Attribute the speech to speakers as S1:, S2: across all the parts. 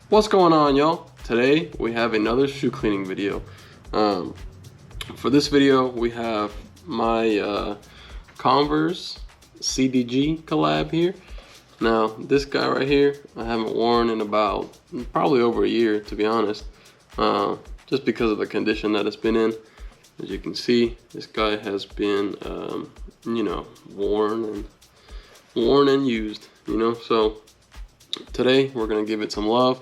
S1: What's going on, y'all? Today we have another shoe cleaning video. For this video we have my Converse CDG collab here. Now this guy right here I haven't worn in about probably over a year, to be honest, just because of the condition that it's been in. As you can see, this guy has been worn and used, so today we're gonna give it some love,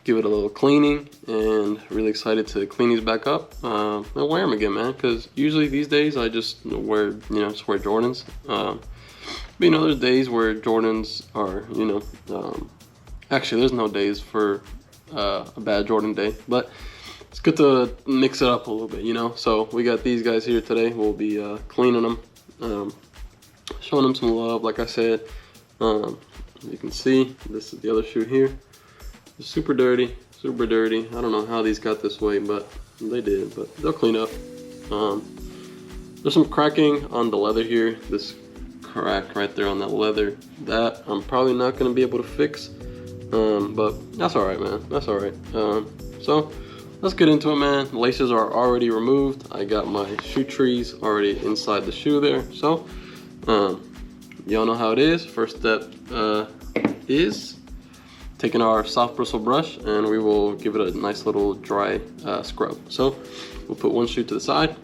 S1: give it a little cleaning, and really excited to clean these back up and wear them again, man, because usually these days I just wear Jordans, but there's days where Jordans are, actually there's no days for a bad Jordan day, but it's good to mix it up a little bit, so we got these guys here today. We'll be cleaning them, showing them some love, like I said. You can see this is the other shoe here. It's super dirty, super dirty. I don't know how these got this way, but they did, but they'll clean up. There's some cracking on the leather here. This crack right there on that leather, that I'm probably not going to be able to fix, but that's all right, man. That's all right. So let's get into it, man. The laces are already removed. I got my shoe trees already inside the shoe there, so y'all know how it is. First step is taking our soft bristle brush, and we will give it a nice little dry scrub. So we'll put one shoe to the side,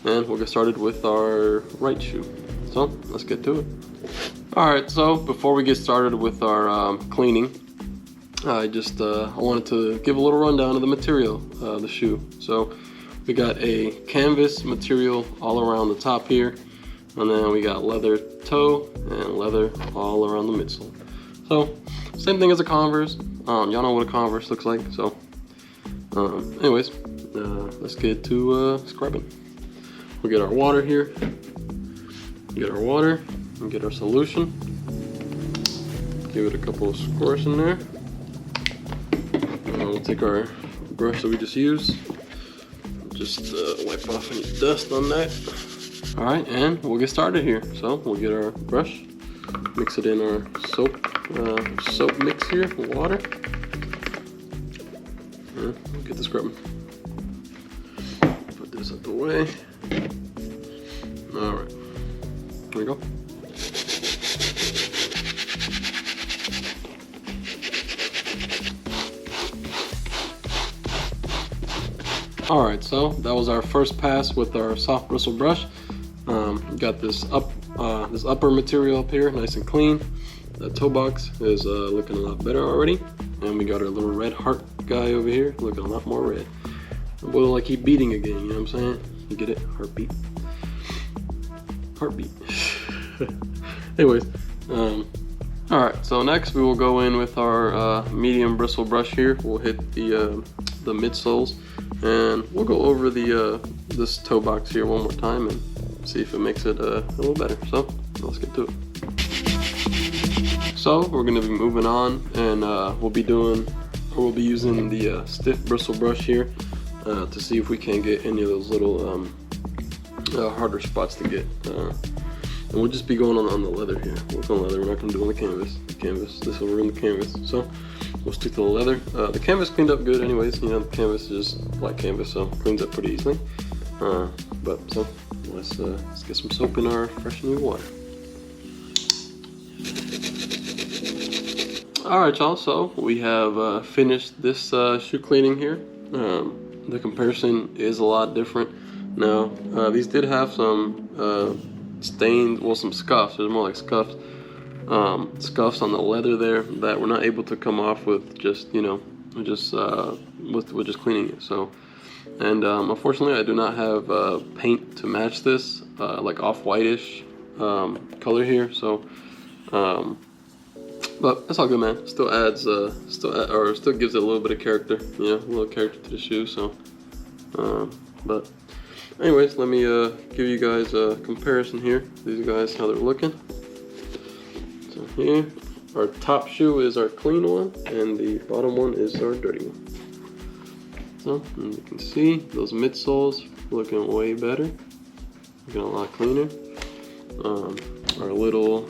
S1: and we'll get started with our right shoe. So let's get to it. All right, so before we get started with our cleaning, I wanted to give a little rundown of the material of the shoe. So we got a canvas material all around the top here, and then we got leather toe and leather all around the midsole. So same thing as a Converse. Y'all know what a Converse looks like. So anyways, let's get to scrubbing. We'll get our water here, get our water, and get our solution. Give it a couple of squirts in there. We'll take our brush that we just used, just wipe off any dust on that. All right, and we'll get started here. So we'll get our brush, mix it in our soap mix here with water, and we'll get the scrubbing. Put this out the way. All right, here we go. All right, so that was our first pass with our soft bristle brush. Got this upper material up here, nice and clean. The toe box is looking a lot better already, and we got our little red heart guy over here, looking a lot more red. Will I keep beating again? You know what I'm saying? You get it? Heartbeat. Heartbeat. Anyways, all right. So next we will go in with our medium bristle brush here. We'll hit the midsoles, and we'll go over the this toe box here one more time and see if it makes it a little better. So let's get to it. So we're going to be moving on, and we'll be using the stiff bristle brush here to see if we can get any of those little harder spots to get. And we'll just be going on the leather here. Work on leather. We're not going to do on the canvas. This will ruin the canvas. So we'll stick to the leather. The canvas cleaned up good anyways. The canvas is just black canvas, so it cleans up pretty easily. So let's get some soap in our fresh new water. All right, y'all. So we have finished this shoe cleaning here. The comparison is a lot different. Now these did have some stains, well, some scuffs. There's more like scuffs. Scuffs on the leather there that we're not able to come off with just with just cleaning it. So, and unfortunately I do not have paint to match this, like off-whitish color here. So but that's all good, man. Still adds still gives it a little bit of character, a little character to the shoe. So but anyways, let me give you guys a comparison here. These guys, how they're looking. So here, our top shoe is our clean one, and the bottom one is our dirty one. So and you can see those midsoles looking way better, looking a lot cleaner. Our little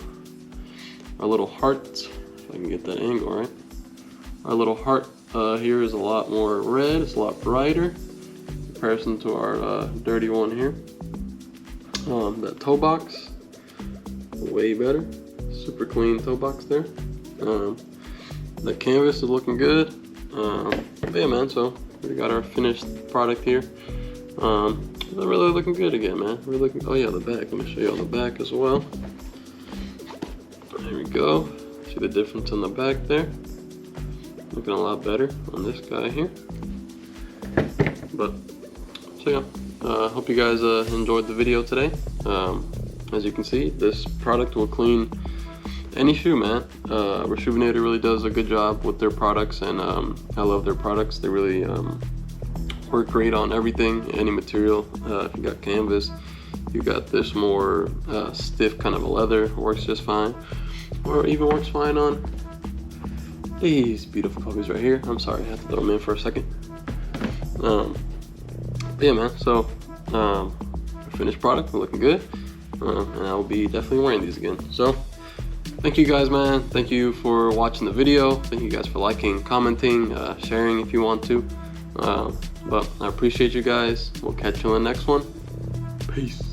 S1: hearts If I can get that angle right. Our little heart here is a lot more red. It's a lot brighter in comparison to our dirty one here. That toe box, way better. Super clean toe box there. The canvas is looking good. But yeah, man, so we got our finished product here. They're really looking good again, man. Really looking. Oh yeah, the back. Let me show you on the back as well. There we go. See the difference in the back there. Looking a lot better on this guy here. But so yeah, hope you guys enjoyed the video today. As you can see, this product will clean any shoe, man. Reshoevn8r really does a good job with their products, and I love their products. They really work great on everything, any material. If you got canvas, you got this more stiff kind of a leather, works just fine, or even works fine on these beautiful puppies right here. I'm sorry, I had to throw them in for a second. But yeah, man, so finished product, looking good, and I'll be definitely wearing these again. So thank you guys, man. Thank you for watching the video. Thank you guys for liking, commenting, sharing if you want to. But I appreciate you guys. We'll catch you on the next one. Peace.